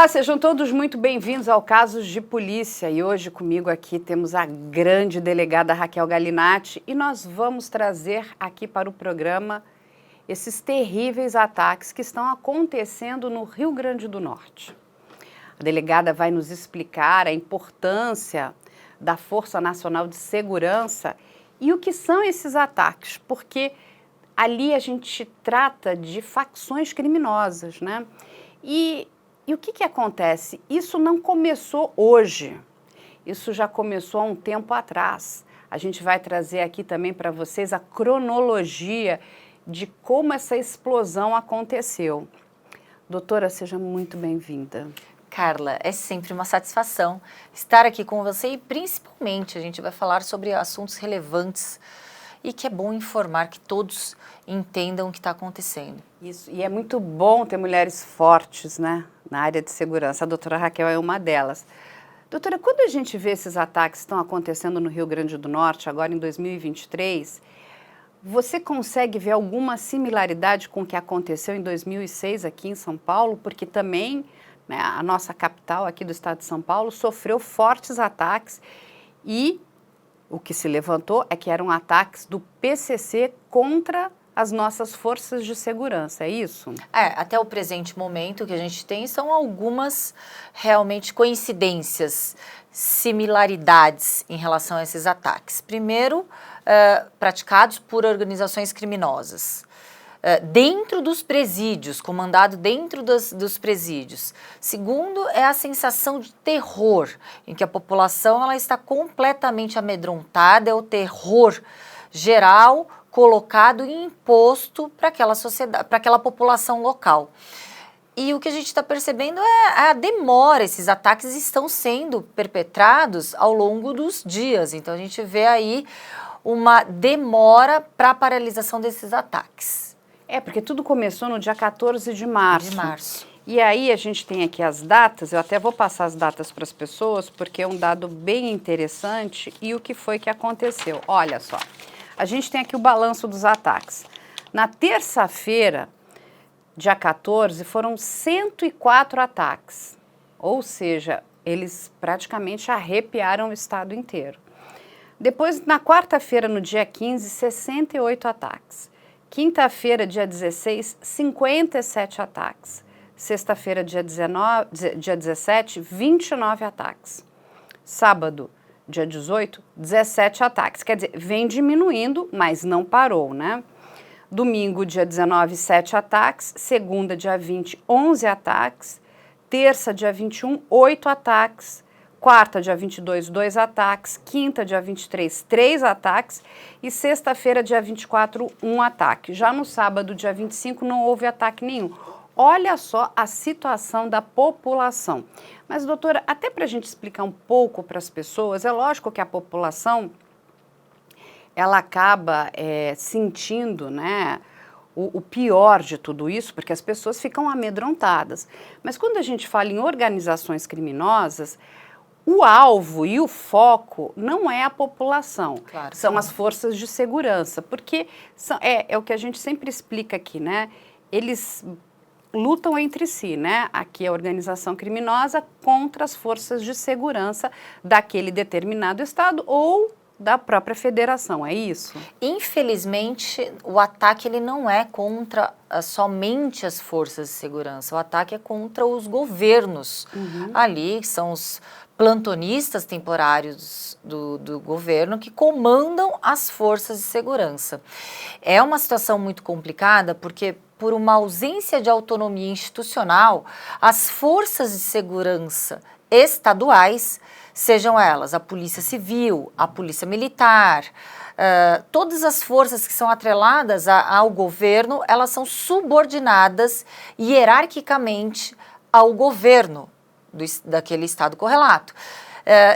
Olá, sejam todos muito bem-vindos ao Casos de Polícia. E hoje comigo aqui temos a grande delegada Raquel Galinatti e nós vamos trazer aqui para o programa esses terríveis ataques que estão acontecendo no Rio Grande do Norte. A delegada vai nos explicar a importância da Força Nacional de Segurança e o que são esses ataques, porque ali a gente trata de facções criminosas, né? E o que acontece? Isso não começou hoje, isso já começou há um tempo atrás. A gente vai trazer aqui também para vocês a cronologia de como essa explosão aconteceu. Doutora, seja muito bem-vinda. Carla, é sempre uma satisfação estar aqui com você e principalmente a gente vai falar sobre assuntos relevantes e que é bom informar que todos entendam o que está acontecendo. Isso, e é muito bom ter mulheres fortes, né, na área de segurança. A doutora Raquel é uma delas. Doutora, quando a gente vê esses ataques que estão acontecendo no Rio Grande do Norte, agora em 2023, você consegue ver alguma similaridade com o que aconteceu em 2006 aqui em São Paulo? Porque também, né, a nossa capital aqui do estado de São Paulo sofreu fortes ataques e o que se levantou é que eram ataques do PCC contra as nossas forças de segurança, é isso? Até o presente momento que a gente tem são algumas realmente coincidências, similaridades em relação a esses ataques. Primeiro, praticados por organizações criminosas. Dentro dos presídios, comandado dentro dos presídios. Segundo, é a sensação de terror, em que a população ela está completamente amedrontada, é o terror geral colocado e imposto para aquela sociedade, para aquela população local. E o que a gente está percebendo é a demora, esses ataques estão sendo perpetrados ao longo dos dias, então a gente vê aí uma demora para a paralisação desses ataques. Porque tudo começou no dia 14 de março. De março. E aí a gente tem aqui as datas, eu até vou passar as datas para as pessoas, porque é um dado bem interessante e o que foi que aconteceu. Olha só, a gente tem aqui o balanço dos ataques. Na terça-feira, dia 14, foram 104 ataques, ou seja, eles praticamente arrepiaram o estado inteiro. Depois, na quarta-feira, no dia 15, 68 ataques. Quinta-feira, dia 16, 57 ataques. Sexta-feira, dia 17, 29 ataques. Sábado, dia 18, 17 ataques. Quer dizer, vem diminuindo, mas não parou, né? Domingo, dia 19, 7 ataques. Segunda, dia 20, 11 ataques. Terça, dia 21, 8 ataques. Quarta, dia 22, 2 ataques. Quinta, dia 23, 3 ataques. E sexta-feira, dia 24, 1 ataque. Já no sábado, dia 25, não houve ataque nenhum. Olha só a situação da população. Mas, doutora, até para a gente explicar um pouco para as pessoas, é lógico que a população, ela acaba sentindo, né, o pior de tudo isso, porque as pessoas ficam amedrontadas. Mas quando a gente fala em organizações criminosas, o alvo e o foco não é a população, Claro, são as forças de segurança, porque é o que a gente sempre explica aqui, né? Eles lutam entre si, né? Aqui a organização criminosa contra as forças de segurança daquele determinado estado ou da própria federação, é isso? Infelizmente, o ataque ele não é contra somente as forças de segurança, o ataque é contra os governos ali, que são os plantonistas temporários do governo que comandam as forças de segurança. É uma situação muito complicada porque, por uma ausência de autonomia institucional, as forças de segurança estaduais, sejam elas a Polícia Civil, a Polícia Militar, todas as forças que são atreladas ao governo, elas são subordinadas hierarquicamente ao governo daquele estado correlato.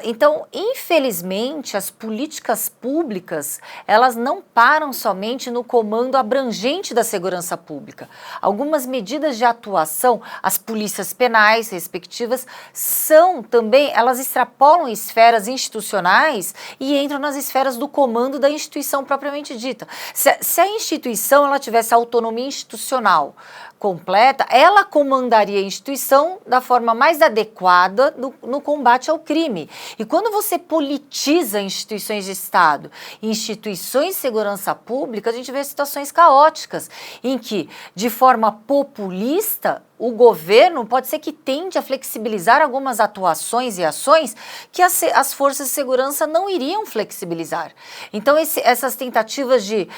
Então, infelizmente, as políticas públicas, elas não param somente no comando abrangente da segurança pública. Algumas medidas de atuação, as polícias penais respectivas, são também, elas extrapolam esferas institucionais e entram nas esferas do comando da instituição propriamente dita. Se a instituição ela tivesse autonomia institucional, completa, ela comandaria a instituição da forma mais adequada no combate ao crime. E quando você politiza instituições de Estado, instituições de segurança pública, a gente vê situações caóticas, em que, de forma populista, o governo pode ser que tende a flexibilizar algumas atuações e ações que as forças de segurança não iriam flexibilizar. Então, essas tentativas de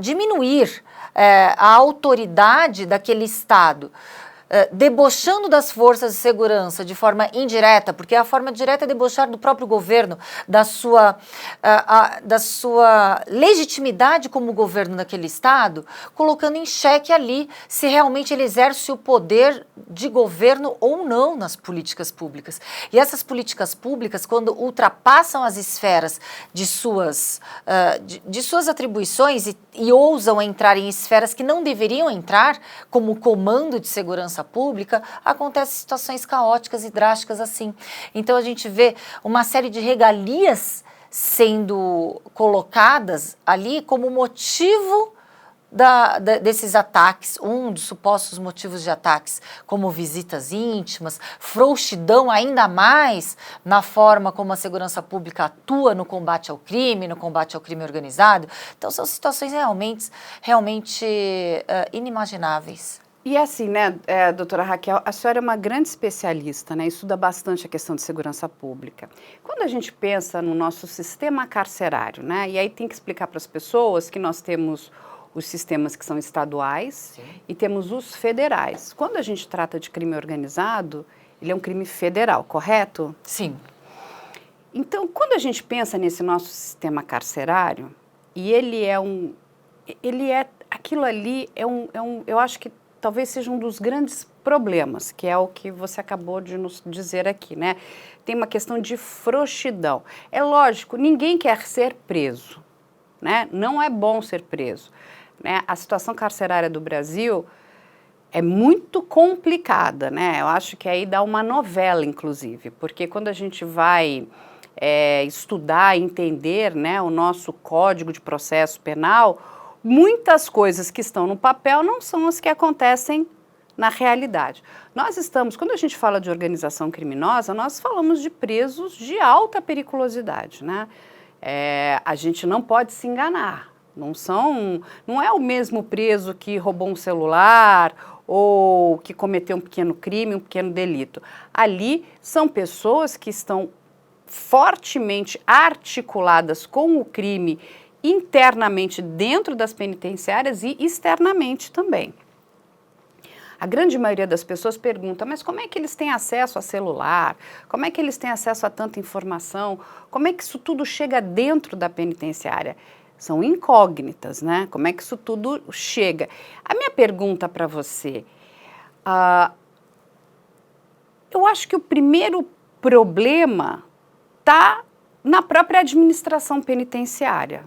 diminuir a autoridade daquele Estado, debochando das forças de segurança de forma indireta, porque a forma direta é debochar do próprio governo, da sua legitimidade como governo daquele Estado, colocando em xeque ali se realmente ele exerce o poder de governo ou não nas políticas públicas. E essas políticas públicas, quando ultrapassam as esferas de suas atribuições e ousam entrar em esferas que não deveriam entrar, como o comando de segurança pública, acontecem situações caóticas e drásticas assim. Então a gente vê uma série de regalias sendo colocadas ali como motivo desses ataques, um dos supostos motivos de ataques, como visitas íntimas, frouxidão ainda mais na forma como a segurança pública atua no combate ao crime organizado. Então são situações realmente inimagináveis. E assim, né, doutora Raquel, a senhora é uma grande especialista, né, estuda bastante a questão de segurança pública. Quando a gente pensa no nosso sistema carcerário, né, e aí tem que explicar para as pessoas que nós temos os sistemas que são estaduais, sim, e temos os federais. Quando a gente trata de crime organizado, ele é um crime federal, correto? Sim. Então, quando a gente pensa nesse nosso sistema carcerário, e aquilo ali eu acho que talvez seja um dos grandes problemas, que é o que você acabou de nos dizer aqui, né? Tem uma questão de frouxidão. É lógico, ninguém quer ser preso, né? Não é bom ser preso, né? A situação carcerária do Brasil é muito complicada, né? Eu acho que aí dá uma novela, inclusive, porque quando a gente vai estudar, entender, né, o nosso Código de Processo Penal, muitas coisas que estão no papel não são as que acontecem na realidade. Quando a gente fala de organização criminosa, nós falamos de presos de alta periculosidade, né? A gente não pode se enganar. Não é o mesmo preso que roubou um celular ou que cometeu um pequeno crime, um pequeno delito. Ali são pessoas que estão fortemente articuladas com o crime internamente dentro das penitenciárias e externamente também. A grande maioria das pessoas pergunta, mas como é que eles têm acesso a celular? Como é que eles têm acesso a tanta informação? Como é que isso tudo chega dentro da penitenciária? São incógnitas, né? Como é que isso tudo chega? A minha pergunta para você, eu acho que o primeiro problema está na própria administração penitenciária.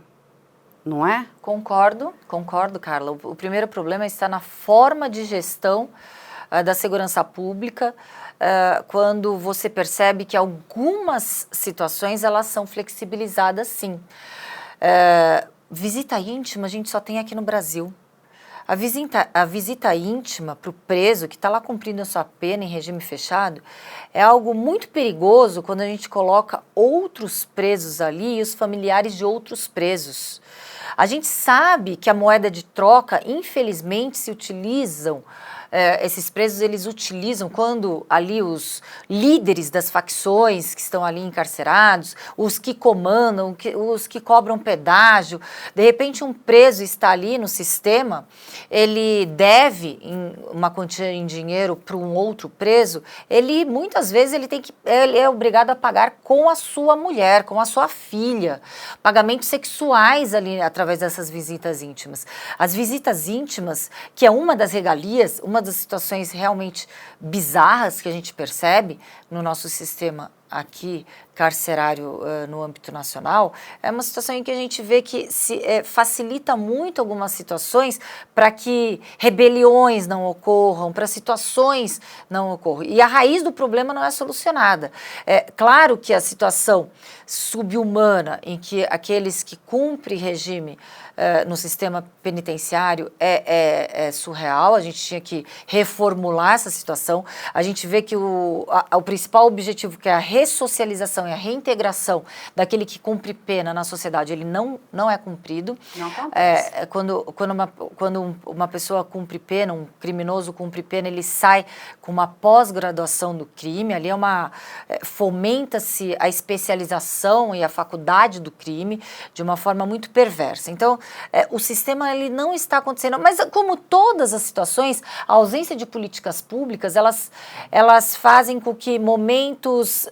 Não é? Concordo, Carla. O primeiro problema está na forma de gestão da segurança pública, quando você percebe que algumas situações elas são flexibilizadas, sim. Visita íntima a gente só tem aqui no Brasil. A visita íntima para o preso que está lá cumprindo a sua pena em regime fechado é algo muito perigoso quando a gente coloca outros presos ali e os familiares de outros presos. A gente sabe que a moeda de troca, infelizmente, se utilizam, esses presos eles utilizam quando ali os líderes das facções que estão ali encarcerados, os que comandam, os que cobram pedágio, de repente um preso está ali no sistema, ele deve uma quantia em dinheiro para um outro preso, ele muitas vezes ele é obrigado a pagar com a sua mulher, com a sua filha, pagamentos sexuais ali através dessas visitas íntimas. As visitas íntimas, que é uma das regalias, uma das situações realmente bizarras que a gente percebe no nosso sistema aqui carcerário no âmbito nacional, é uma situação em que a gente vê que facilita muito algumas situações para que rebeliões não ocorram, para situações não ocorram. E a raiz do problema não é solucionada. É claro que a situação subhumana em que aqueles que cumprem regime no sistema penitenciário é surreal, a gente tinha que reformular essa situação. A gente vê que o principal objetivo, que é a ressocialização e a reintegração daquele que cumpre pena na sociedade, ele não é cumprido. Não acontece. Quando uma pessoa cumpre pena, um criminoso cumpre pena, ele sai com uma pós-graduação do crime, ali fomenta-se a especialização e a faculdade do crime de uma forma muito perversa. Então, o sistema ele não está acontecendo, mas como todas as situações, a ausência de políticas públicas, elas fazem com que momentos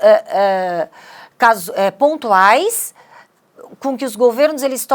pontuais, com que os governos eles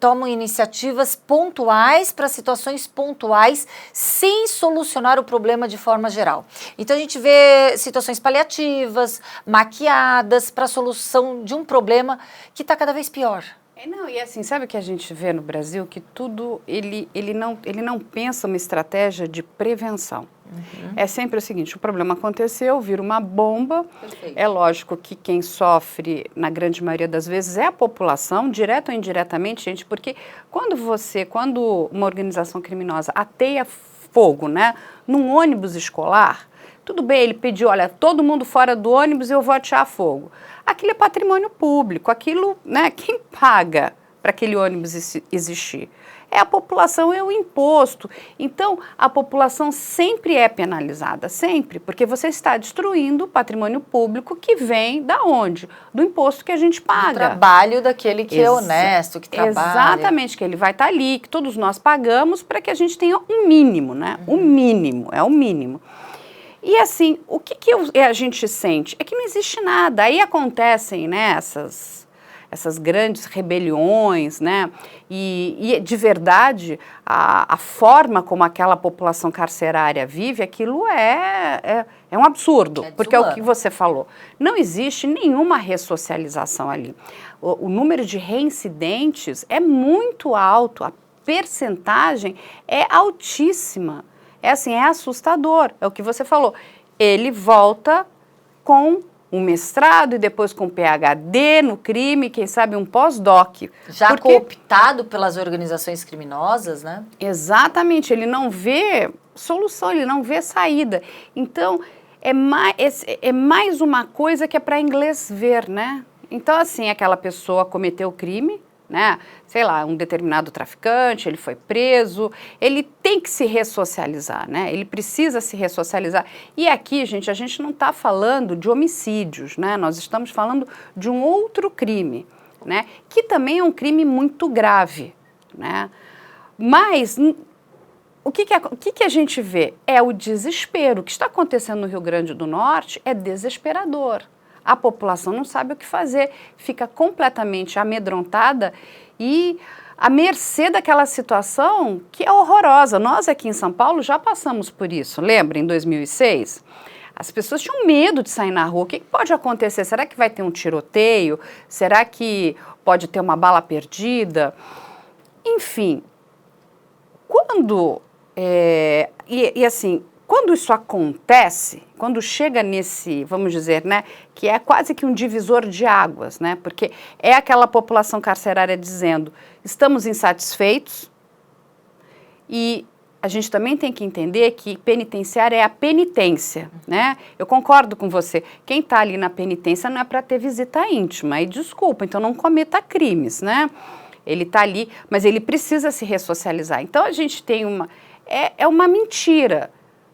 tomam iniciativas pontuais para situações pontuais, sem solucionar o problema de forma geral. Então a gente vê situações paliativas, maquiadas para a solução de um problema que está cada vez pior. Não, e assim, sabe o que a gente vê no Brasil? Que tudo, ele não pensa uma estratégia de prevenção. Uhum. É sempre o seguinte, o problema aconteceu, vira uma bomba. Perfeito. É lógico que quem sofre, na grande maioria das vezes, é a população, direto ou indiretamente, gente, porque quando uma organização criminosa ateia fogo, né, num ônibus escolar, tudo bem, ele pediu, olha, todo mundo fora do ônibus, eu vou atear fogo. Aquilo é patrimônio público, aquilo, né, quem paga para aquele ônibus existir? É a população, é o imposto. Então, a população sempre é penalizada, sempre, porque você está destruindo o patrimônio público que vem da onde? Do imposto que a gente paga. Do trabalho daquele que é honesto, que trabalha. Exatamente, que ele vai estar ali, que todos nós pagamos para que a gente tenha um mínimo, né? O mínimo, é o mínimo. E assim, o que a gente sente? É que não existe nada. Aí acontecem, né, essas grandes rebeliões, né? E de verdade, a forma como aquela população carcerária vive, aquilo é um absurdo. Porque é o que você falou. Não existe nenhuma ressocialização ali. O número de reincidentes é muito alto, a percentagem é altíssima. É assim, é assustador, é o que você falou. Ele volta com um mestrado e depois com PhD no crime, quem sabe um pós-doc. Já cooptado pelas organizações criminosas, né? Exatamente, ele não vê solução, ele não vê saída. Então, é mais uma coisa que é para inglês ver, né? Então, assim, aquela pessoa cometeu o crime, né? Sei lá, um determinado traficante, ele foi preso, ele tem que se ressocializar, né? Ele precisa se ressocializar. E aqui, gente, a gente não está falando de homicídios, né? Nós estamos falando de um outro crime, né? Que também é um crime muito grave, né? Mas o que a gente vê? É o desespero. O que está acontecendo no Rio Grande do Norte é desesperador. A população não sabe o que fazer, fica completamente amedrontada e à mercê daquela situação que é horrorosa. Nós aqui em São Paulo já passamos por isso, lembra, em 2006? As pessoas tinham medo de sair na rua. O que pode acontecer? Será que vai ter um tiroteio? Será que pode ter uma bala perdida? Enfim, quando quando isso acontece, quando chega nesse, vamos dizer, né, que é quase que um divisor de águas, né, porque é aquela população carcerária dizendo, estamos insatisfeitos e a gente também tem que entender que penitenciária é a penitência, né? Eu concordo com você, quem está ali na penitência não é para ter visita íntima, e desculpa, então não cometa crimes, né? Ele está ali, mas ele precisa se ressocializar. Então a gente tem é uma mentira.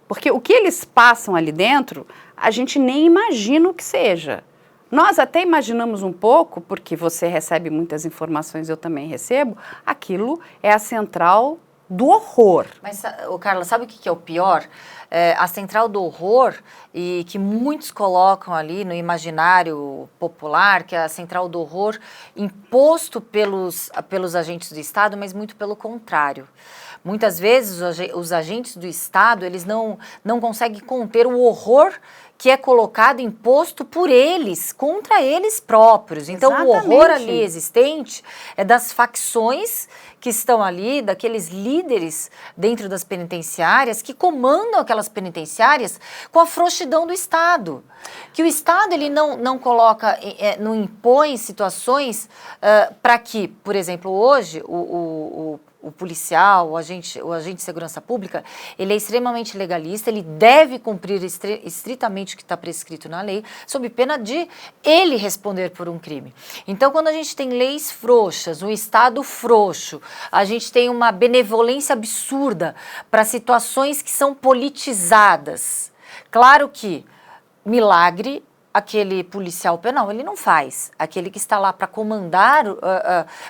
Porque o que eles passam ali dentro, a gente nem imagina o que seja. Nós até imaginamos um pouco, porque você recebe muitas informações, eu também recebo, aquilo é a central do horror. Mas, Carla, sabe o que é o pior? A central do horror, e que muitos colocam ali no imaginário popular, que é a central do horror imposto pelos agentes do Estado, mas muito pelo contrário. Muitas vezes os agentes do Estado, eles não conseguem conter o horror que é colocado, imposto por eles, contra eles próprios. Então, Exatamente. o horror ali existente é das facções que estão ali, daqueles líderes dentro das penitenciárias, que comandam aquelas penitenciárias com a frouxidão do Estado. Que o Estado ele não coloca, não impõe situações para que, por exemplo, hoje, o policial, o agente de segurança pública, ele é extremamente legalista, ele deve cumprir estritamente o que está prescrito na lei, sob pena de ele responder por um crime. Então, quando a gente tem leis frouxas, um Estado frouxo, a gente tem uma benevolência absurda para situações que são politizadas. Claro que milagre aquele policial penal, ele não faz. Aquele que está lá para comandar,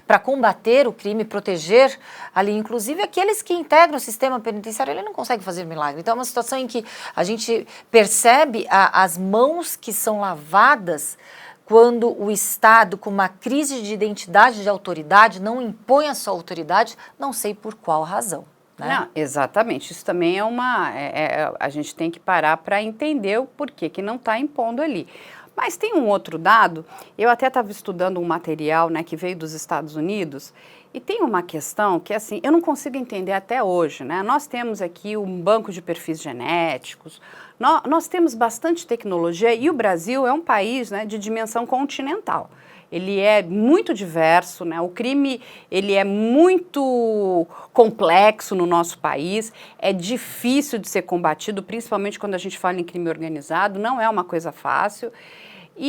para combater o crime, proteger ali, inclusive aqueles que integram o sistema penitenciário, ele não consegue fazer milagre. Então é uma situação em que a gente percebe as mãos que são lavadas quando o Estado, com uma crise de identidade de autoridade, não impõe a sua autoridade, não sei por qual razão. Né? Não, exatamente, isso também é a gente tem que parar para entender o porquê que não está impondo ali. Mas tem um outro dado, eu até estava estudando um material, né, que veio dos Estados Unidos, e tem uma questão que, assim, eu não consigo entender até hoje, né? Nós temos aqui um banco de perfis genéticos, nós temos bastante tecnologia e o Brasil é um país, né, de dimensão continental. Ele é muito diverso, né? O crime ele é muito complexo no nosso país, é difícil de ser combatido, principalmente quando a gente fala em crime organizado, não é uma coisa fácil.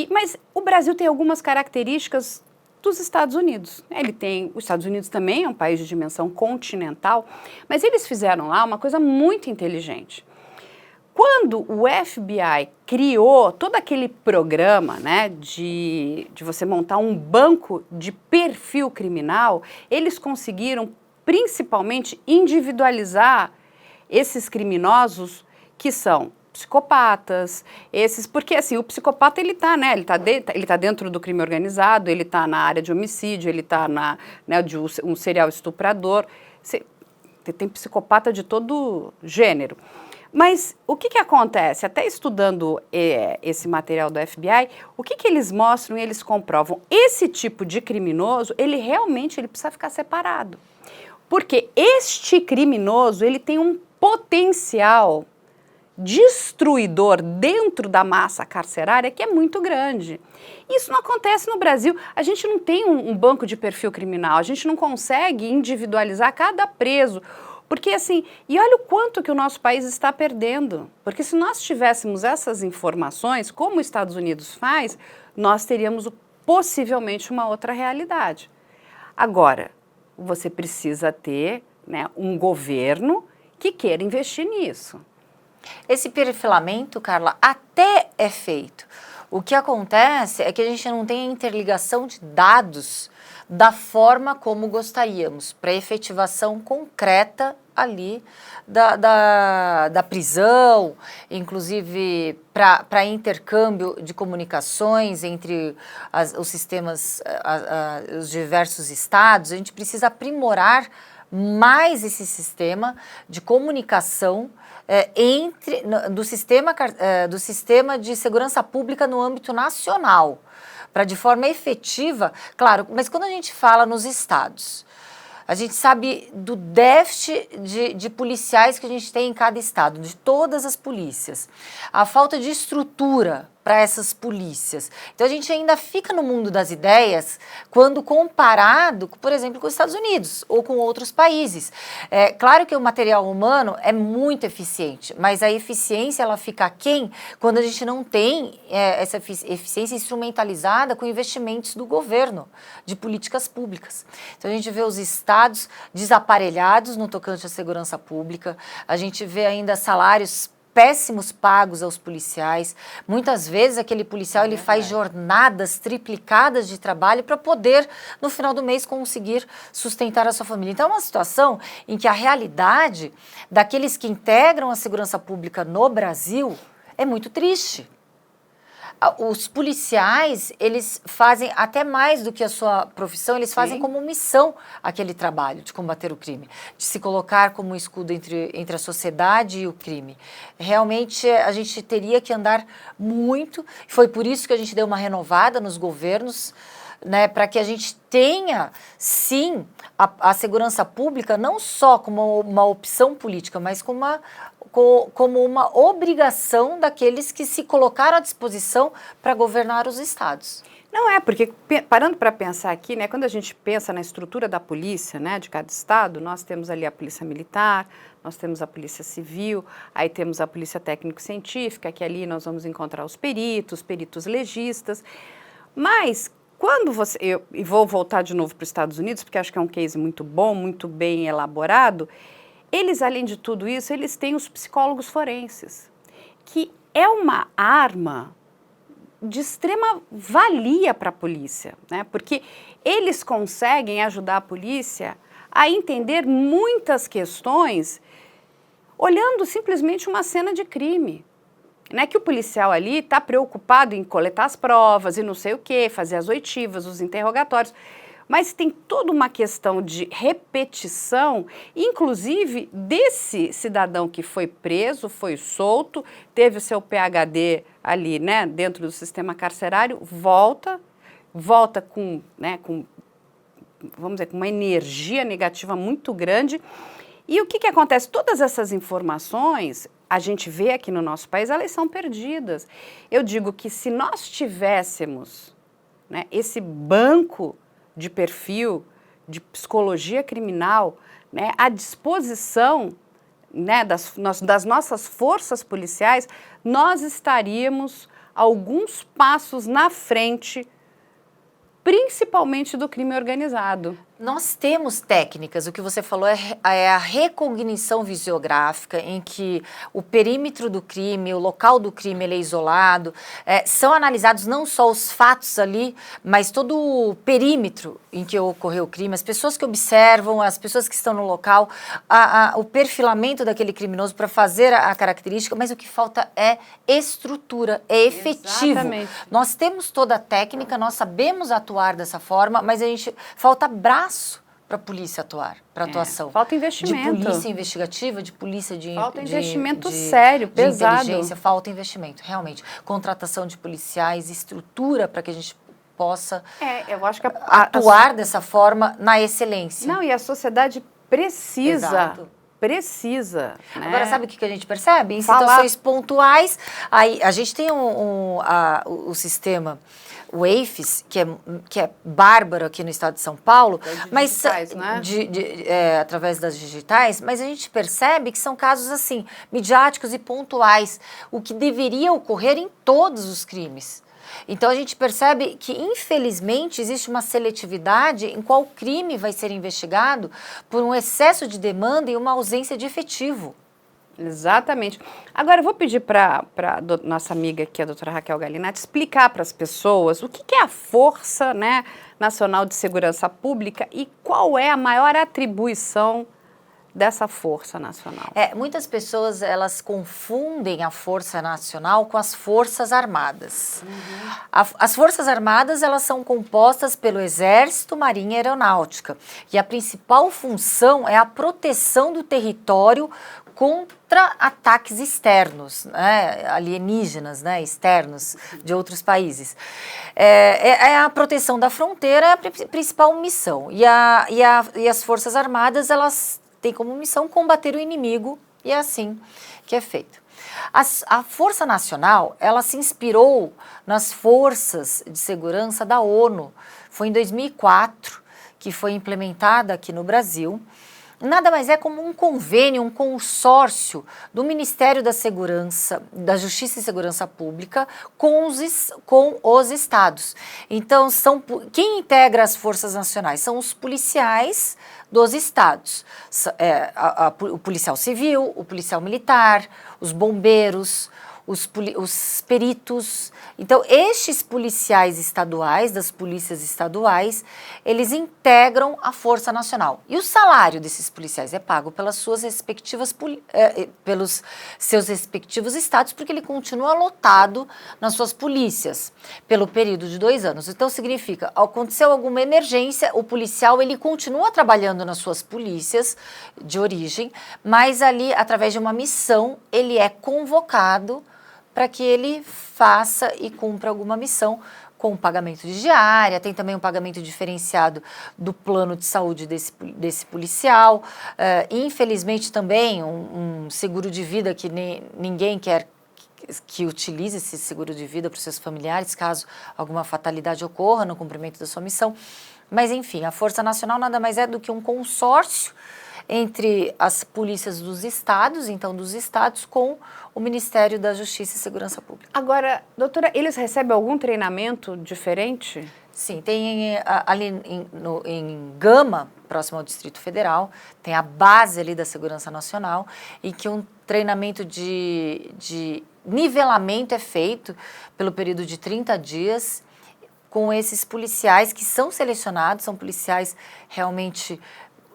Mas o Brasil tem algumas características dos Estados Unidos. Os Estados Unidos também é um país de dimensão continental, mas eles fizeram lá uma coisa muito inteligente. Quando o FBI criou todo aquele programa, né, de você montar um banco de perfil criminal, eles conseguiram principalmente individualizar esses criminosos que são psicopatas, porque assim, o psicopata ele tá dentro do crime organizado, ele está na área de homicídio, ele está de um serial estuprador, tem psicopata de todo gênero. Mas o que acontece? Até estudando esse material do FBI, o que eles mostram e eles comprovam? Esse tipo de criminoso, ele realmente precisa ficar separado. Porque este criminoso, ele tem um potencial destruidor dentro da massa carcerária que é muito grande. Isso não acontece no Brasil. A gente não tem um banco de perfil criminal, a gente não consegue individualizar cada preso. Porque assim, e olha o quanto que o nosso país está perdendo. Porque se nós tivéssemos essas informações, como os Estados Unidos faz, nós teríamos possivelmente uma outra realidade. Agora, você precisa ter, né, um governo que queira investir nisso. Esse perfilamento, Carla, até é feito. O que acontece é que a gente não tem a interligação de dados da forma como gostaríamos, para efetivação concreta ali da prisão, inclusive para intercâmbio de comunicações entre os sistemas, os diversos estados. A gente precisa aprimorar mais esse sistema de comunicação do sistema de segurança pública no âmbito nacional, para de forma efetiva, claro, mas quando a gente fala nos estados, a gente sabe do déficit de policiais que a gente tem em cada estado, de todas as polícias, a falta de estrutura para essas polícias. Então a gente ainda fica no mundo das ideias quando comparado, por exemplo, com os Estados Unidos ou com outros países. É claro que o material humano é muito eficiente, mas a eficiência ela fica aquém quando a gente não tem essa eficiência instrumentalizada com investimentos do governo, de políticas públicas. Então a gente vê os estados desaparelhados no tocante à segurança pública, a gente vê ainda salários péssimos pagos aos policiais. Muitas vezes aquele policial ele faz jornadas triplicadas de trabalho para poder, no final do mês, conseguir sustentar a sua família. Então é uma situação em que a realidade daqueles que integram a segurança pública no Brasil é muito triste. os policiais, eles fazem até mais do que a sua profissão, eles fazem como missão aquele trabalho de combater o crime, de se colocar como um escudo entre a sociedade e o crime. Realmente, a gente teria que andar muito, foi por isso que a gente deu uma renovada nos governos, né, para que a gente tenha, sim, a segurança pública não só como uma opção política, mas como uma obrigação daqueles que se colocaram à disposição para governar os estados. Não é, porque parando para pensar aqui, né, quando a gente pensa na estrutura da polícia, né, de cada estado, nós temos ali a polícia militar, nós temos a polícia civil, aí temos a polícia técnico-científica, que ali nós vamos encontrar os peritos legistas, mas quando e vou voltar de novo para os Estados Unidos, porque acho que é um case muito bom, muito bem elaborado, eles, além de tudo isso, eles têm os psicólogos forenses, que é uma arma de extrema valia para a polícia, né? Porque eles conseguem ajudar a polícia a entender muitas questões olhando simplesmente uma cena de crime. Não é que o policial ali está preocupado em coletar as provas e não sei o quê, fazer as oitivas, os interrogatórios, mas tem toda uma questão de repetição, inclusive desse cidadão que foi preso, foi solto, teve o seu PhD ali, né, dentro do sistema carcerário, volta com, né, vamos dizer, com uma energia negativa muito grande. E o que acontece? Todas essas informações, a gente vê aqui no nosso país, elas são perdidas. Eu digo que se nós tivéssemos, né, esse banco de perfil, de psicologia criminal, né, à disposição, né, das nossas forças policiais, nós estaríamos alguns passos na frente, principalmente do crime organizado. Nós temos técnicas, o que você falou é a recognição visiográfica, em que o perímetro do crime, o local do crime ele é isolado, são analisados não só os fatos ali, mas todo o perímetro em que ocorreu o crime, as pessoas que observam, as pessoas que estão no local, o perfilamento daquele criminoso para fazer a característica, mas o que falta é estrutura, é efetivo. Exatamente. Nós temos toda a técnica, nós sabemos atuar dessa forma, mas falta braço para a polícia atuar, para atuação. Falta investimento. De polícia investigativa, de polícia de... Falta investimento sério, pesado. De inteligência, falta investimento, realmente. Contratação de policiais, estrutura para que a gente possa eu acho que atuar dessa forma na excelência. Não, e a sociedade precisa... Exato. Precisa. Né? Agora, sabe o que a gente percebe? Em situações pontuais, aí a gente tem o sistema, o EIFES, que é bárbaro aqui no estado de São Paulo, mas digitais, né? Através das digitais, mas a gente percebe que são casos assim, midiáticos e pontuais, o que deveria ocorrer em todos os crimes. Então, a gente percebe que, infelizmente, existe uma seletividade em qual crime vai ser investigado por um excesso de demanda e uma ausência de efetivo. Exatamente. Agora, eu vou pedir para nossa amiga aqui, a doutora Raquel Galinatti, explicar para as pessoas o que é a Força, né, Nacional de Segurança Pública e qual é a maior atribuição dessa Força Nacional. Muitas pessoas, elas confundem a Força Nacional com as Forças Armadas. As Forças Armadas, elas são compostas pelo Exército, Marinha e Aeronáutica. E a principal função é a proteção do território contra ataques externos, né, alienígenas, né, externos de outros países. A proteção da fronteira é a principal missão. E as Forças Armadas, elas têm como missão combater o inimigo, e é assim que é feito. A Força Nacional, ela se inspirou nas forças de segurança da ONU. Foi em 2004 que foi implementada aqui no Brasil. Nada mais é como um convênio, um consórcio do Ministério da Segurança, da Justiça e Segurança Pública com os estados. Então, quem integra as forças nacionais? São os policiais dos estados. O policial civil, o policial militar, os bombeiros, os peritos. Então, estes policiais estaduais, das polícias estaduais, eles integram a Força Nacional. E o salário desses policiais é pago pelas suas respectivas, pelos seus respectivos estados, porque ele continua lotado nas suas polícias, pelo período de 2 anos. Então, significa, aconteceu alguma emergência, o policial, ele continua trabalhando nas suas polícias de origem, mas ali, através de uma missão, ele é convocado para que ele faça e cumpra alguma missão com pagamento de diária, tem também um pagamento diferenciado do plano de saúde desse policial, infelizmente também um seguro de vida que ninguém quer que utilize esse seguro de vida para os seus familiares, caso alguma fatalidade ocorra no cumprimento da sua missão. Mas, enfim, a Força Nacional nada mais é do que um consórcio entre as polícias dos estados, então dos estados, com o Ministério da Justiça e Segurança Pública. Agora, doutora, eles recebem algum treinamento diferente? Sim, tem ali em Gama, próximo ao Distrito Federal, tem a base ali da Segurança Nacional, e que um treinamento de nivelamento é feito pelo período de 30 dias, com esses policiais que são selecionados, são policiais realmente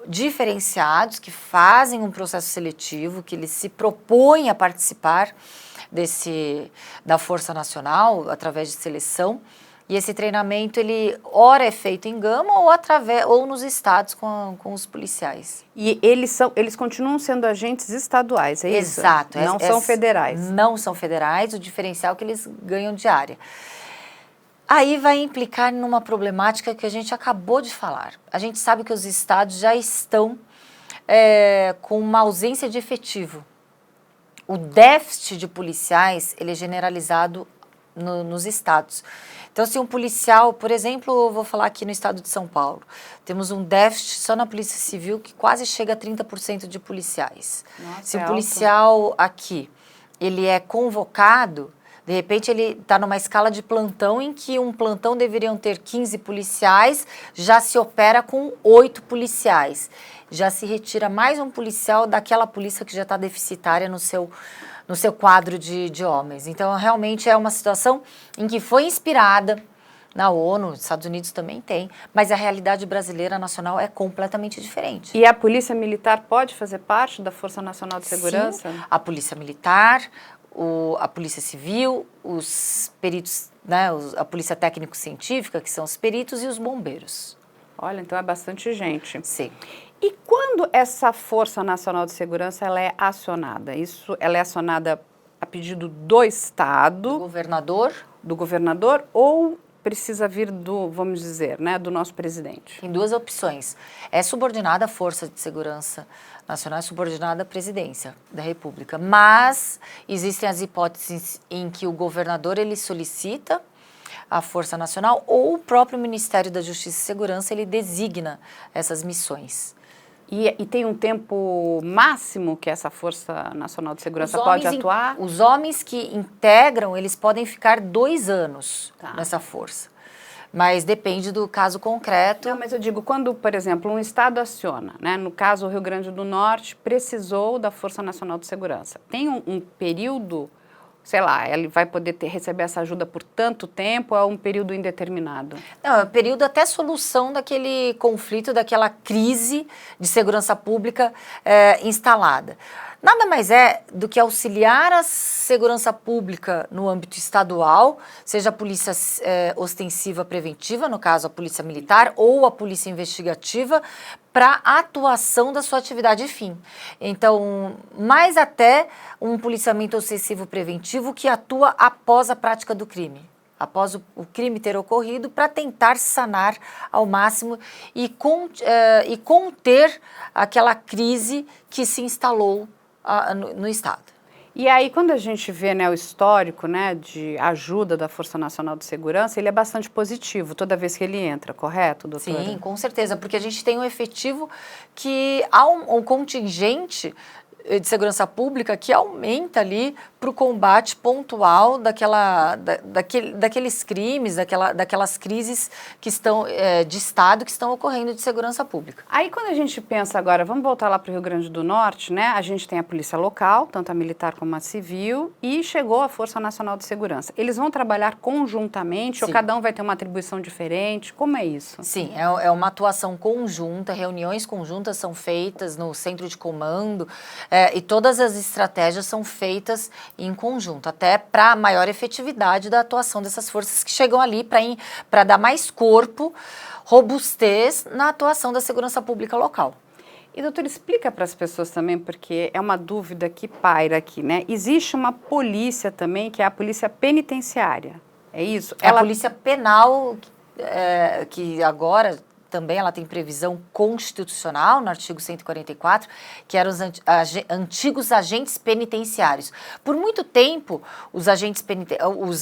diferenciados, que fazem um processo seletivo, que eles se propõem a participar da Força Nacional através de seleção. E esse treinamento, ele ora é feito em Gama ou nos estados com os policiais. E eles continuam sendo agentes estaduais, é isso? Exato. Não são federais. Não são federais, o diferencial é que eles ganham diária. Aí vai implicar numa problemática que a gente acabou de falar. A gente sabe que os estados já estão com uma ausência de efetivo. O déficit de policiais, ele é generalizado nos estados. Então, se um policial, por exemplo, eu vou falar aqui no estado de São Paulo, temos um déficit só na Polícia Civil que quase chega a 30% de policiais. Nossa, se um policial aqui, ele é convocado, de repente ele está numa escala de plantão em que um plantão deveriam ter 15 policiais, já se opera com 8 policiais. Já se retira mais um policial daquela polícia que já está deficitária no seu quadro de homens. Então, realmente é uma situação em que foi inspirada na ONU, os Estados Unidos também tem, mas a realidade brasileira nacional é completamente diferente. E a Polícia Militar pode fazer parte da Força Nacional de Segurança? Sim, a Polícia Militar, a Polícia Civil, os peritos, né, a Polícia Técnico-Científica, que são os peritos, e os bombeiros. Olha, então é bastante gente. Sim. E quando essa Força Nacional de Segurança ela é acionada? Ela é acionada a pedido do Estado? Do governador ou precisa vir vamos dizer, né, do nosso presidente? Tem 2 opções. É subordinada à Força de Segurança Nacional, é subordinada à Presidência da República. Mas existem as hipóteses em que o governador ele solicita a Força Nacional ou o próprio Ministério da Justiça e Segurança ele designa essas missões. E tem um tempo máximo que essa Força Nacional de Segurança pode atuar? Os homens que integram, eles podem ficar 2 anos nessa força. Mas depende do caso concreto. Não, mas eu digo, quando, por exemplo, um Estado aciona, né? No caso, o Rio Grande do Norte precisou da Força Nacional de Segurança. Tem um período, sei lá, ele vai poder receber essa ajuda por tanto tempo ou é um período indeterminado? Não, é um período até solução daquele conflito, daquela crise de segurança pública instalada. Nada mais é do que auxiliar a segurança pública no âmbito estadual, seja a polícia ostensiva preventiva, no caso a polícia militar, ou a polícia investigativa, para a atuação da sua atividade fim. Então, mais até um policiamento ostensivo preventivo que atua após a prática do crime, após o crime ter ocorrido, para tentar sanar ao máximo e conter aquela crise que se instalou no Estado. E aí, quando a gente vê, né, o histórico, né, de ajuda da Força Nacional de Segurança, ele é bastante positivo toda vez que ele entra, correto, doutora? Sim, com certeza, porque a gente tem um efetivo que há um contingente de segurança pública que aumenta ali para o combate pontual daqueles crimes, daquelas crises que estão de Estado que estão ocorrendo de segurança pública. Aí quando a gente pensa agora, vamos voltar lá para o Rio Grande do Norte, né? A gente tem a polícia local, tanto a militar como a civil, e chegou a Força Nacional de Segurança. Eles vão trabalhar conjuntamente, Sim. ou cada um vai ter uma atribuição diferente? Como é isso? Sim, é uma atuação conjunta, reuniões conjuntas são feitas no centro de comando, e todas as estratégias são feitas em conjunto, até para maior efetividade da atuação dessas forças que chegam ali para dar mais corpo, robustez na atuação da segurança pública local. E, doutor, explica para as pessoas também, porque é uma dúvida que paira aqui, né? Existe uma polícia também, que é a polícia penitenciária, é isso? A polícia penal, que agora também ela tem previsão constitucional no artigo 144, que eram os antigos agentes penitenciários. Por muito tempo, os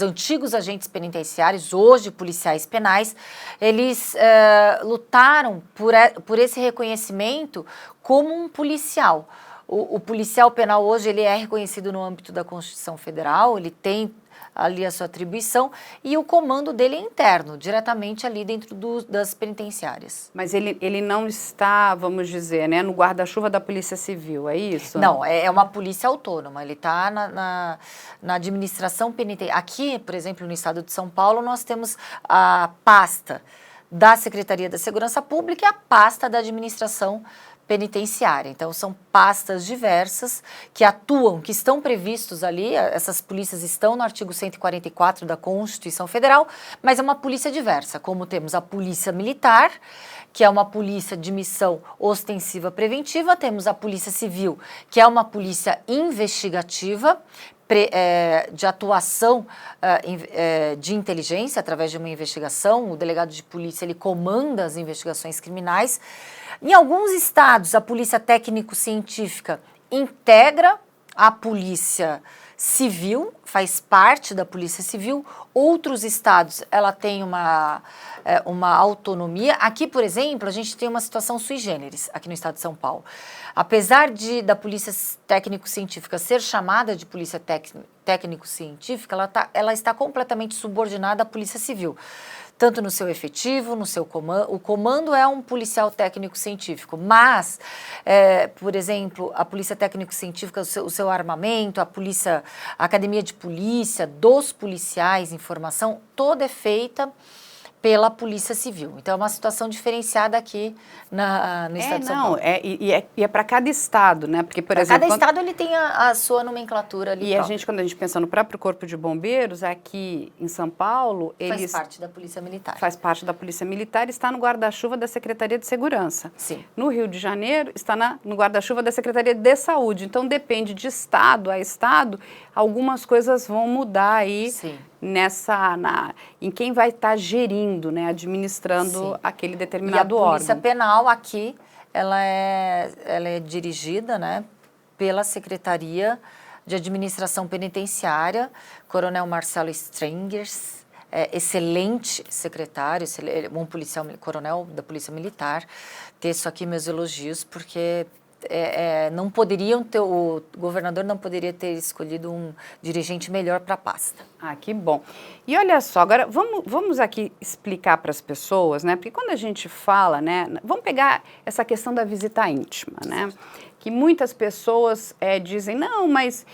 antigos agentes penitenciários, hoje policiais penais, eles lutaram por esse reconhecimento como um policial. O policial penal hoje ele é reconhecido no âmbito da Constituição Federal, ele tem ali a sua atribuição, e o comando dele é interno, diretamente ali dentro das penitenciárias. Mas ele não está, vamos dizer, né, no guarda-chuva da Polícia Civil, é isso? Não, é uma polícia autônoma, ele está na administração penitenciária. Aqui, por exemplo, no estado de São Paulo, nós temos a pasta da Secretaria da Segurança Pública e a pasta da administração penitenciária. Então, são pastas diversas que atuam, que estão previstos ali, essas polícias estão no artigo 144 da Constituição Federal, mas é uma polícia diversa, como temos a polícia militar, que é uma polícia de missão ostensiva preventiva, temos a polícia civil, que é uma polícia investigativa, de atuação de inteligência através de uma investigação. O delegado de polícia ele comanda as investigações criminais. Em alguns estados, a polícia técnico-científica integra a polícia civil, faz parte da polícia civil. Outros estados, ela tem uma autonomia. Aqui, por exemplo, a gente tem uma situação sui generis, aqui no estado de São Paulo. Apesar da polícia técnico-científica ser chamada de polícia técnico-científica, ela está completamente subordinada à polícia civil, tanto no seu efetivo, no seu comando. O comando é um policial técnico-científico, mas, por exemplo, a polícia técnico-científica, o seu armamento, a academia de polícia, dos policiais em formação, toda é feita pela Polícia Civil. Então, é uma situação diferenciada aqui no estado de São Paulo. É para cada estado, né? Porque, por exemplo, cada estado ele tem a sua nomenclatura ali. E quando a gente pensa no próprio Corpo de Bombeiros, aqui em São Paulo, faz parte da Polícia Militar. Faz parte da Polícia Militar e está no guarda-chuva da Secretaria de Segurança. Sim. No Rio de Janeiro, está no guarda-chuva da Secretaria de Saúde. Então, depende de estado a estado, algumas coisas vão mudar aí. Sim. Em quem vai estar gerindo, né, administrando aquele determinado órgão. E a Polícia Penal aqui, ela é dirigida, né, pela Secretaria de Administração Penitenciária, Coronel Marcelo Strangers, excelente secretário, um policial, coronel da Polícia Militar. Teço aqui meus elogios, porque o governador não poderia ter escolhido um dirigente melhor para a pasta. Ah, que bom. E olha só, agora vamos aqui explicar para as pessoas, né? Porque quando a gente fala, né? Vamos pegar essa questão da visita íntima, né? Que muitas pessoas dizem, não, mas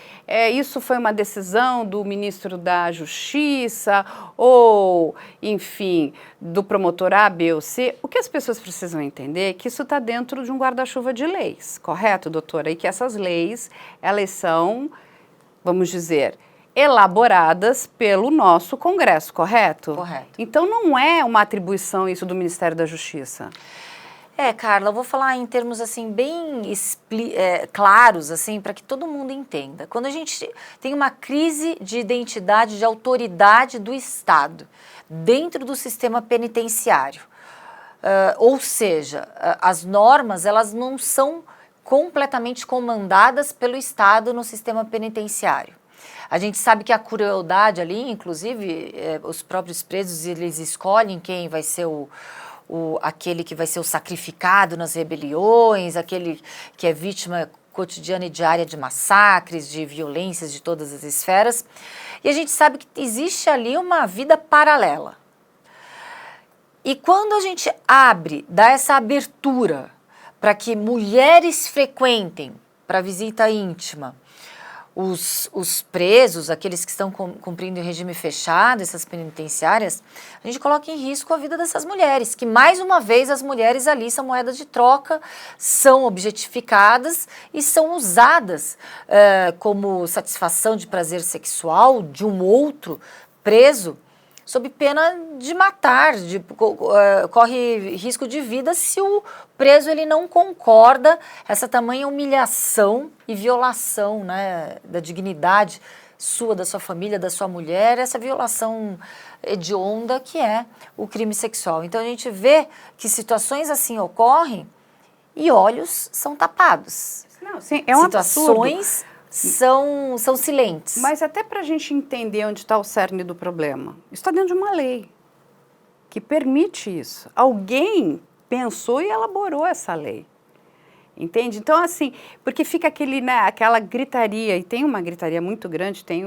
isso foi uma decisão do ministro da Justiça ou, enfim, do promotor A, B ou C. O que as pessoas precisam entender é que isso está dentro de um guarda-chuva de leis, correto, doutora? E que essas leis, elas são, vamos dizer, elaboradas pelo nosso Congresso, correto? Correto. Então não é uma atribuição isso do Ministério da Justiça. Carla, eu vou falar em termos assim bem claros, assim, para que todo mundo entenda. Quando a gente tem uma crise de identidade, de autoridade do Estado dentro do sistema penitenciário, ou seja, as normas elas não são completamente comandadas pelo Estado no sistema penitenciário. A gente sabe que a crueldade ali, inclusive, os próprios presos, eles escolhem quem vai ser aquele que vai ser o sacrificado nas rebeliões, aquele que é vítima cotidiana e diária de massacres, de violências de todas as esferas. E a gente sabe que existe ali uma vida paralela. E quando a gente dá essa abertura para que mulheres frequentem para visita íntima os presos, aqueles que estão cumprindo em regime fechado, essas penitenciárias, a gente coloca em risco a vida dessas mulheres, que mais uma vez as mulheres ali são moeda de troca, são objetificadas e são usadas como satisfação de prazer sexual de um outro preso, sob pena de matar, corre risco de vida se o preso ele não concorda essa tamanha humilhação e violação, né, da dignidade sua, da sua família, da sua mulher, essa violação hedionda que é o crime sexual. Então a gente vê que situações assim ocorrem e olhos são tapados. Não, sim, é um situações absurdo. São silentes. Mas até para a gente entender onde está o cerne do problema, isso está dentro de uma lei que permite isso. Alguém pensou e elaborou essa lei. Entende? Então, assim, porque fica aquela gritaria, e tem uma gritaria muito grande, tem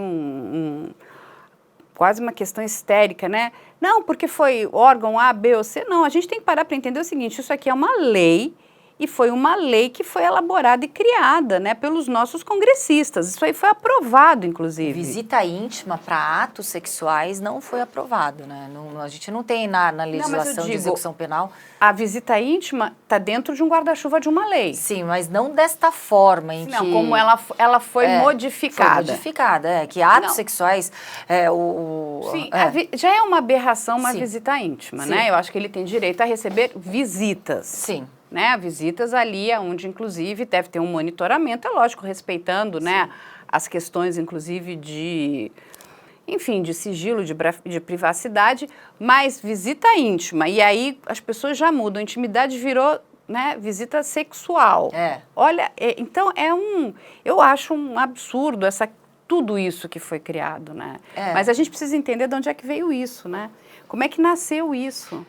quase uma questão histérica, né? Não, porque foi órgão A, B ou C. Não, a gente tem que parar para entender o seguinte, isso aqui é uma lei, e foi uma lei que foi elaborada e criada, né, pelos nossos congressistas. Isso aí foi aprovado, inclusive. Visita íntima para atos sexuais não foi aprovado, né? Não, a gente não tem na legislação de execução penal. A visita íntima está dentro de um guarda-chuva de uma lei. Sim, mas não desta forma em não, que... como ela foi modificada. Foi modificada, que atos sexuais... Sim, já é uma aberração uma visita íntima, Sim. né? Eu acho que ele tem direito a receber visitas. Sim. Né, visitas ali, onde inclusive deve ter um monitoramento, é lógico, respeitando, né, as questões inclusive de sigilo, de privacidade, mas visita íntima, e aí as pessoas já mudam, intimidade virou, né, visita sexual. Olha, então eu acho um absurdo tudo isso que foi criado, né, mas a gente precisa entender de onde é que veio isso, né, como é que nasceu isso.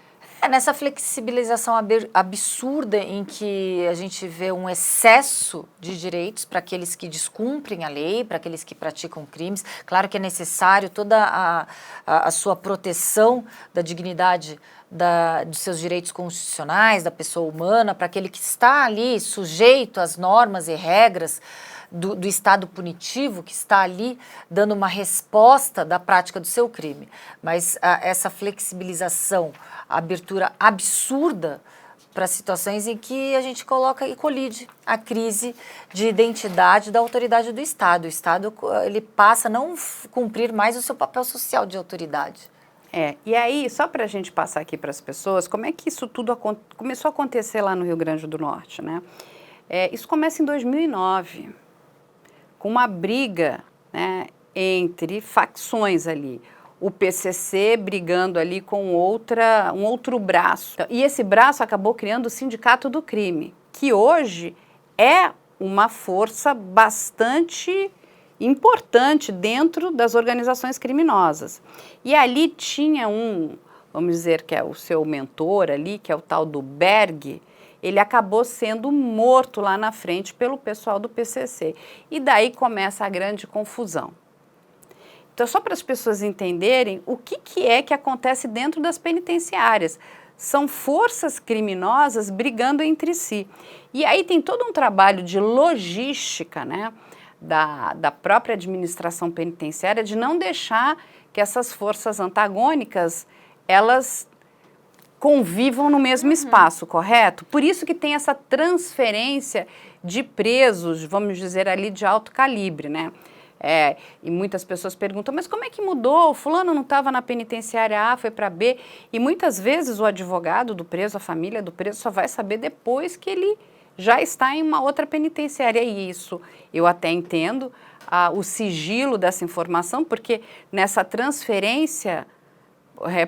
Nessa flexibilização absurda em que a gente vê um excesso de direitos para aqueles que descumprem a lei, para aqueles que praticam crimes. Claro que é necessário toda a sua proteção da dignidade dos seus direitos constitucionais, da pessoa humana, para aquele que está ali sujeito às normas e regras do Estado punitivo, que está ali dando uma resposta da prática do seu crime. Mas essa flexibilização, a abertura absurda para situações em que a gente coloca e colide a crise de identidade da autoridade do Estado. O Estado ele passa a não cumprir mais o seu papel social de autoridade. E aí, só para a gente passar aqui para as pessoas, como é que isso tudo começou a acontecer lá no Rio Grande do Norte, né? Isso começa em 2009, com uma briga, né, entre facções ali. O PCC brigando ali com um outro braço. E esse braço acabou criando o Sindicato do Crime, que hoje é uma força bastante importante dentro das organizações criminosas. E ali tinha vamos dizer que é o seu mentor ali, que é o tal do Berg, ele acabou sendo morto lá na frente pelo pessoal do PCC. E daí começa a grande confusão. Então, só para as pessoas entenderem o que é que acontece dentro das penitenciárias. São forças criminosas brigando entre si. E aí tem todo um trabalho de logística, né, da própria administração penitenciária de não deixar que essas forças antagônicas, elas convivam no mesmo espaço, correto? Por isso que tem essa transferência de presos, vamos dizer ali, de alto calibre, né? E muitas pessoas perguntam, mas como é que mudou? O fulano não estava na penitenciária A, foi para B. E muitas vezes o advogado do preso, a família do preso, só vai saber depois que ele já está em uma outra penitenciária. E isso eu até entendo, o sigilo dessa informação, porque nessa transferência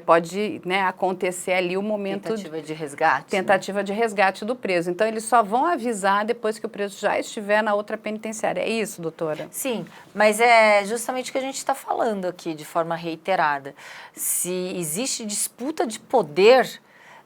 pode, né, acontecer ali o momento... Tentativa de resgate. Tentativa de resgate do preso. Então, eles só vão avisar depois que o preso já estiver na outra penitenciária. É isso, doutora? Sim, mas é justamente o que a gente está falando aqui de forma reiterada. Se existe disputa de poder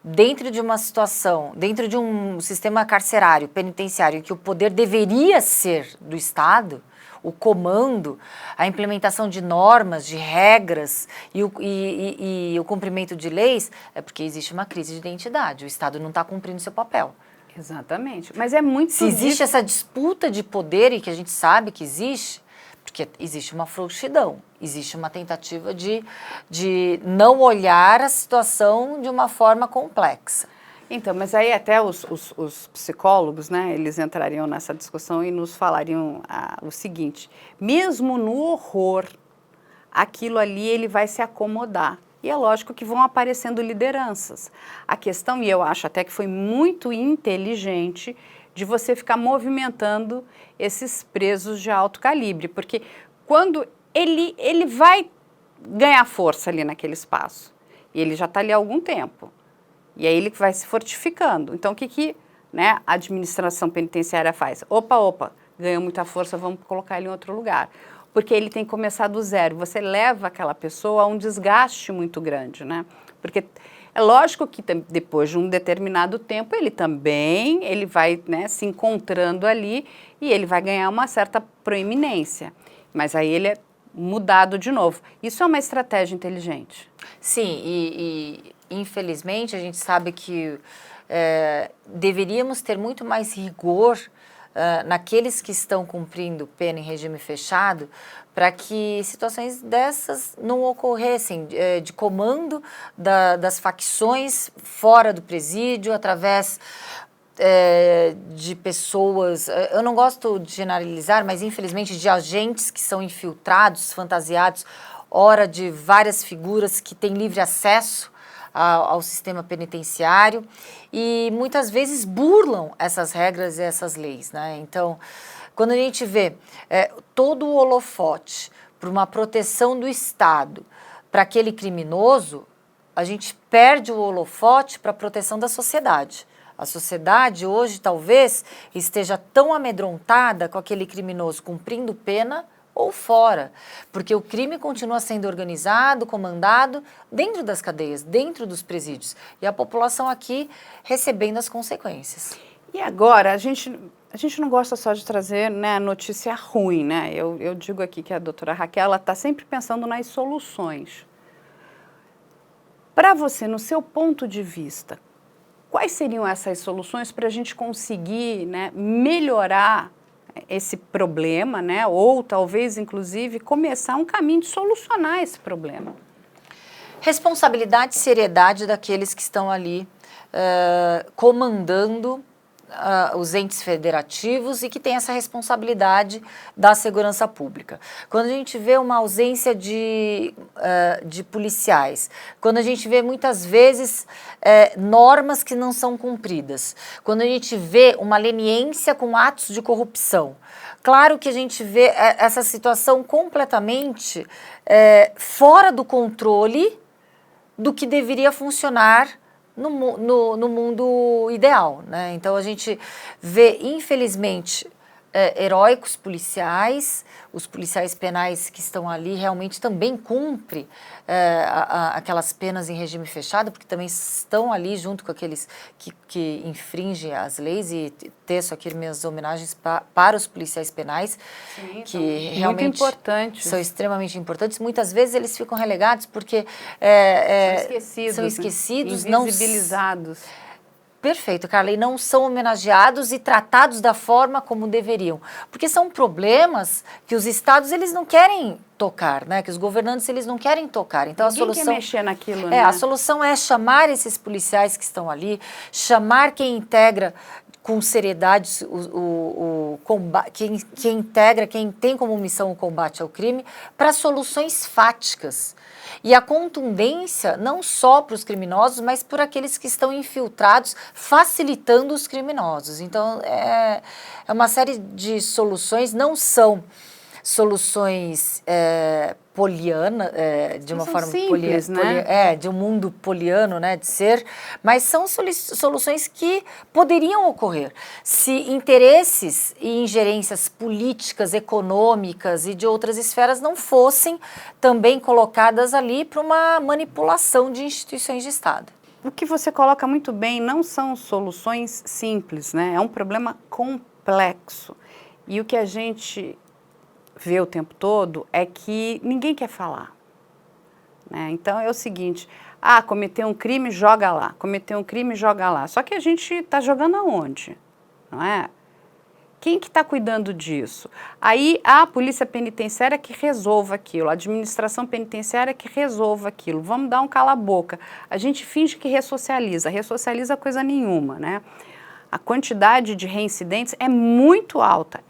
dentro de uma situação, dentro de um sistema carcerário, penitenciário, em que o poder deveria ser do Estado, o comando, a implementação de normas, de regras e o cumprimento de leis, é porque existe uma crise de identidade. O Estado não está cumprindo seu papel. Exatamente. Mas é muito... Se existe essa disputa de poder, e que a gente sabe que existe, porque existe uma frouxidão, existe uma tentativa de não olhar a situação de uma forma complexa. Então, mas aí até os psicólogos, né, eles entrariam nessa discussão e nos falariam o seguinte: mesmo no horror, aquilo ali ele vai se acomodar. E é lógico que vão aparecendo lideranças. A questão, e eu acho até que foi muito inteligente, de você ficar movimentando esses presos de alto calibre, porque quando ele vai ganhar força ali naquele espaço, e ele já está ali há algum tempo, e aí ele vai se fortificando. Então, o que né, a administração penitenciária faz? Opa, ganhou muita força, vamos colocar ele em outro lugar. Porque ele tem que começar do zero. Você leva aquela pessoa a um desgaste muito grande, né? Porque é lógico que depois de um determinado tempo, ele vai, né, se encontrando ali e ele vai ganhar uma certa proeminência. Mas aí ele é mudado de novo. Isso é uma estratégia inteligente. Sim, e infelizmente a gente sabe que deveríamos ter muito mais rigor naqueles que estão cumprindo pena em regime fechado, para que situações dessas não ocorressem, de comando das facções fora do presídio, através de pessoas, eu não gosto de generalizar, mas infelizmente de agentes que são infiltrados, fantasiados, ora de várias figuras que têm livre acesso ao sistema penitenciário e muitas vezes burlam essas regras e essas leis, né? Então, quando a gente vê todo o holofote para uma proteção do Estado para aquele criminoso, a gente perde o holofote para a proteção da sociedade. A sociedade hoje talvez esteja tão amedrontada com aquele criminoso cumprindo pena ou fora, porque o crime continua sendo organizado, comandado dentro das cadeias, dentro dos presídios, e a população aqui recebendo as consequências. E agora, a gente não gosta só de trazer, né, notícia ruim, né? Eu digo aqui que a doutora Raquel está sempre pensando nas soluções. Para você, no seu ponto de vista, quais seriam essas soluções para a gente conseguir, né, melhorar esse problema, né? Ou talvez, inclusive, começar um caminho de solucionar esse problema? Responsabilidade e seriedade daqueles que estão ali comandando os entes federativos e que tem essa responsabilidade da segurança pública. Quando a gente vê uma ausência de policiais, quando a gente vê muitas vezes normas que não são cumpridas, quando a gente vê uma leniência com atos de corrupção, claro que a gente vê essa situação completamente fora do controle do que deveria funcionar no mundo ideal, né? Então a gente vê, infelizmente, heróicos policiais, os policiais penais que estão ali realmente também cumprem aquelas penas em regime fechado, porque também estão ali junto com aqueles que infringem as leis, e teço aqui minhas homenagens para os policiais penais. Sim, que realmente são extremamente importantes. Muitas vezes eles ficam relegados porque são esquecidos, invisibilizados. Perfeito, Carla, e não são homenageados e tratados da forma como deveriam, porque são problemas que os estados eles não querem tocar, né? Que os governantes eles não querem tocar. Então Ninguém a solução quer mexer naquilo, né? A solução é chamar esses policiais que estão ali, chamar quem integra com seriedade o combate, quem integra, quem tem como missão o combate ao crime, para soluções fáticas. E a contundência não só para os criminosos, mas por aqueles que estão infiltrados, facilitando os criminosos. Então, é uma série de soluções, não são soluções poliana, de uma forma simples, né? De um mundo poliano, né, de ser, mas são soluções que poderiam ocorrer se interesses e ingerências políticas, econômicas e de outras esferas não fossem também colocadas ali para uma manipulação de instituições de Estado. o que você coloca muito bem não são soluções simples, né? É um problema complexo. E o que a gente vê o tempo todo é que ninguém quer falar, né? Então é o seguinte, cometeu um crime, joga lá, cometeu um crime, joga lá. Só que a gente está jogando aonde, não é? Quem que está cuidando disso? Aí a polícia penitenciária que resolva aquilo, a administração penitenciária que resolva aquilo. Vamos dar um cala-boca. A gente finge que ressocializa coisa nenhuma, né? A quantidade de reincidentes é muito alta,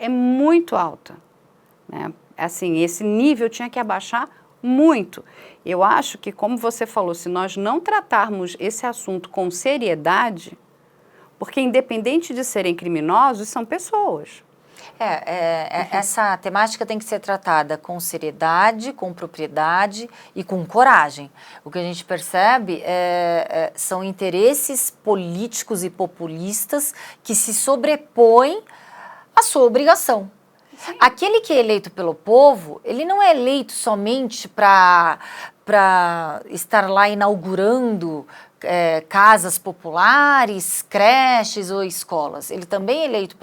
né? Assim, esse nível tinha que abaixar muito. Eu acho que, como você falou, se nós não tratarmos esse assunto com seriedade, porque independente de serem criminosos, são pessoas. Essa temática tem que ser tratada com seriedade, com propriedade e com coragem. O que a gente percebe são interesses políticos e populistas que se sobrepõem à sua obrigação. Sim. Aquele que é eleito pelo povo, ele não é eleito somente para estar lá inaugurando casas populares, creches ou escolas. Ele também é eleito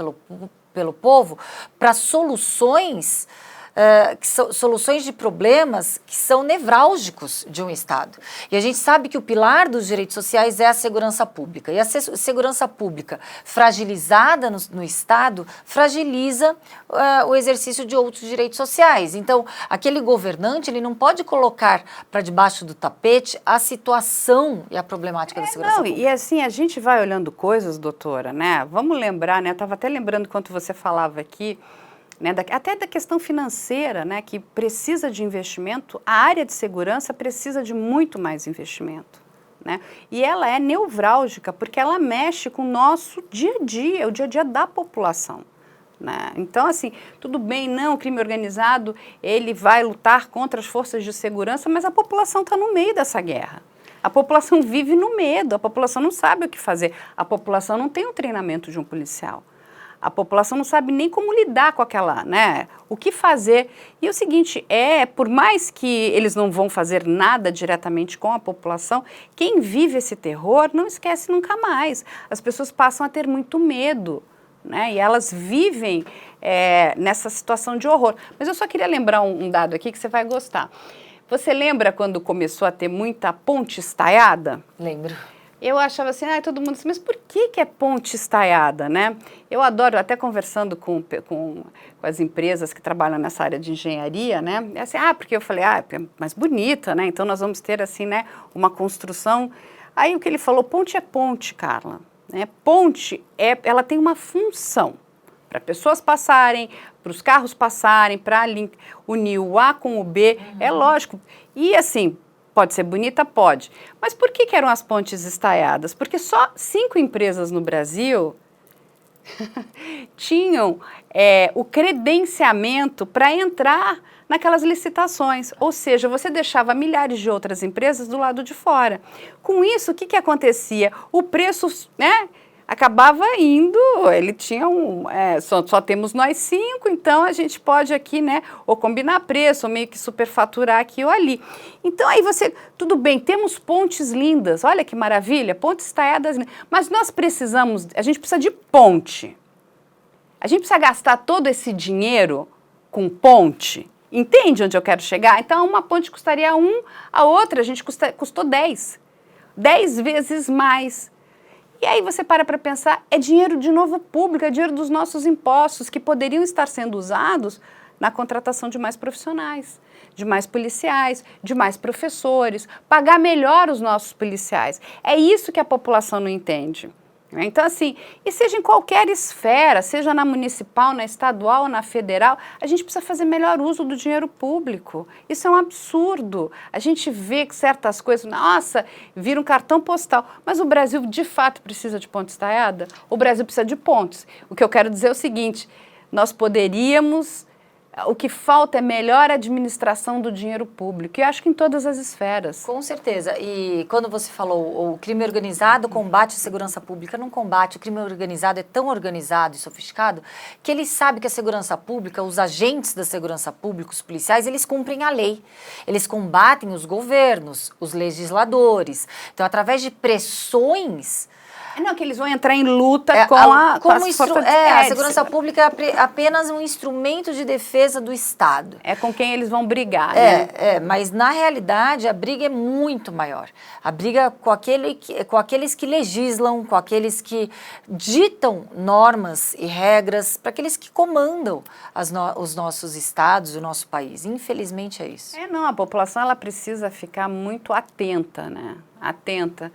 pelo povo para soluções de problemas que são nevrálgicos de um Estado. E a gente sabe que o pilar dos direitos sociais é a segurança pública. E a segurança pública fragilizada no Estado fragiliza o exercício de outros direitos sociais. Então, aquele governante, ele não pode colocar para debaixo do tapete a situação e a problemática da segurança pública. E assim, a gente vai olhando coisas, doutora, né? Vamos lembrar, né? Eu estava até lembrando enquanto você falava aqui, né, até da questão financeira, né, que precisa de investimento, a área de segurança precisa de muito mais investimento, né? E ela é nevrálgica porque ela mexe com o nosso dia a dia, o dia a dia da população, né? Então, assim, tudo bem, não, o crime organizado, ele vai lutar contra as forças de segurança, mas a população está no meio dessa guerra. A população vive no medo, a população não sabe o que fazer, a população não tem o treinamento de um policial. A população não sabe nem como lidar com aquela, né? O que fazer. E o seguinte, por mais que eles não vão fazer nada diretamente com a população, quem vive esse terror não esquece nunca mais. As pessoas passam a ter muito medo, né? E elas vivem nessa situação de horror. Mas eu só queria lembrar um dado aqui que você vai gostar. Você lembra quando começou a ter muita ponte estaiada? Lembro. Eu achava assim, todo mundo assim, mas por que é ponte estaiada, né? Eu adoro, até conversando com as empresas que trabalham nessa área de engenharia, né? É assim, porque eu falei, é mais bonita, né? Então nós vamos ter assim, né, uma construção. Aí o que ele falou, ponte é ponte, Carla. Né? Ponte, ela tem uma função para pessoas passarem, para os carros passarem, para unir o A com o B, é lógico. E assim, pode ser bonita? Pode. Mas por que eram as pontes estaiadas? Porque só 5 empresas no Brasil tinham o credenciamento para entrar naquelas licitações. Ou seja, você deixava milhares de outras empresas do lado de fora. Com isso, o que acontecia? O preço, né, acabava indo, ele tinha só temos nós 5, então a gente pode aqui, né, ou combinar preço, ou meio que superfaturar aqui ou ali. Então aí tudo bem, temos pontes lindas, olha que maravilha, pontes estaiadas, mas a gente precisa de ponte. A gente precisa gastar todo esse dinheiro com ponte. Entende onde eu quero chegar? Então uma ponte custaria 1, a outra a gente custou 10 vezes mais. E aí você para pensar, é dinheiro de novo público, é dinheiro dos nossos impostos que poderiam estar sendo usados na contratação de mais profissionais, de mais policiais, de mais professores, pagar melhor os nossos policiais. É isso que a população não entende. Então, assim, e seja em qualquer esfera, seja na municipal, na estadual, na federal, a gente precisa fazer melhor uso do dinheiro público. Isso é um absurdo. A gente vê que certas coisas, nossa, vira um cartão postal. Mas o Brasil, de fato, precisa de ponte estaiada? O Brasil precisa de pontes. O que eu quero dizer é o seguinte, nós poderíamos O que falta é melhor administração do dinheiro público, e acho que em todas as esferas. Com certeza. E quando você falou o crime organizado combate a segurança pública, não combate. O crime organizado é tão organizado e sofisticado que ele sabe que a segurança pública, os agentes da segurança pública, os policiais, eles cumprem a lei. Eles combatem os governos, os legisladores. Então, através de pressões... Não, que eles vão entrar em luta com as forças a segurança pública é apenas um instrumento de defesa do Estado. É com quem eles vão brigar, né? Mas na realidade a briga é muito maior. A briga com aqueles que legislam, com aqueles que ditam normas e regras, para aqueles que comandam os nossos estados, o nosso país. Infelizmente é isso. Não, a população ela precisa ficar muito atenta, né? Atenta.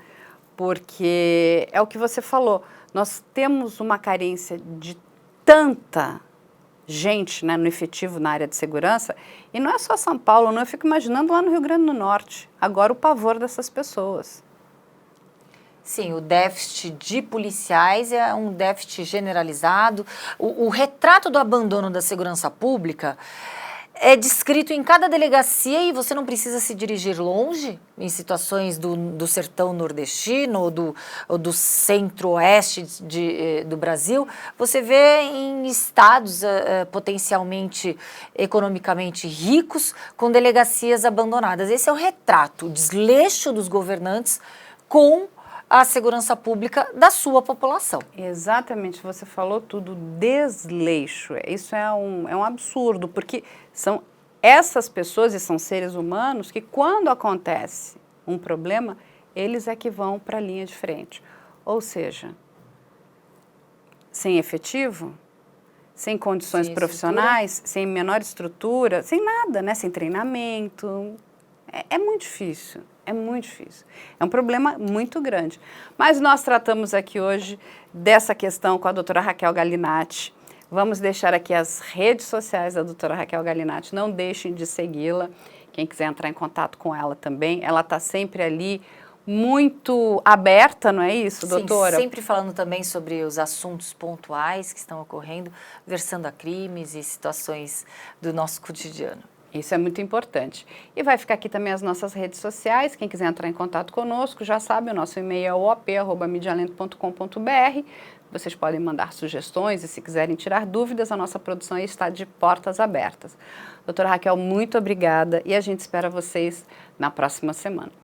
Porque é o que você falou, nós temos uma carência de tanta gente, né, no efetivo na área de segurança, e não é só São Paulo, não, eu fico imaginando lá no Rio Grande do Norte, agora o pavor dessas pessoas. Sim, o déficit de policiais é um déficit generalizado. O retrato do abandono da segurança pública é descrito em cada delegacia e você não precisa se dirigir longe, em situações do sertão nordestino ou do centro-oeste do Brasil. Você vê em estados potencialmente economicamente ricos com delegacias abandonadas. Esse é o retrato, o desleixo dos governantes com a segurança pública da sua população. Exatamente, você falou tudo, desleixo. Isso é um absurdo, porque são essas pessoas e são seres humanos que quando acontece um problema, eles é que vão para a linha de frente. Ou seja, sem efetivo, sem condições profissionais, sem menor estrutura, sem nada, né? Sem treinamento. É muito difícil. É muito difícil. É um problema muito grande. Mas nós tratamos aqui hoje dessa questão com a doutora Raquel Galinatti. Vamos deixar aqui as redes sociais da doutora Raquel Galinatti. Não deixem de segui-la. Quem quiser entrar em contato com ela também. Ela está sempre ali muito aberta, não é isso, doutora? Sim, sempre falando também sobre os assuntos pontuais que estão ocorrendo, versando a crimes e situações do nosso cotidiano. Isso é muito importante. E vai ficar aqui também as nossas redes sociais. Quem quiser entrar em contato conosco, já sabe, o nosso e-mail é op@medialento.com.br. Vocês podem mandar sugestões e se quiserem tirar dúvidas, a nossa produção aí está de portas abertas. Doutora Raquel, muito obrigada e a gente espera vocês na próxima semana.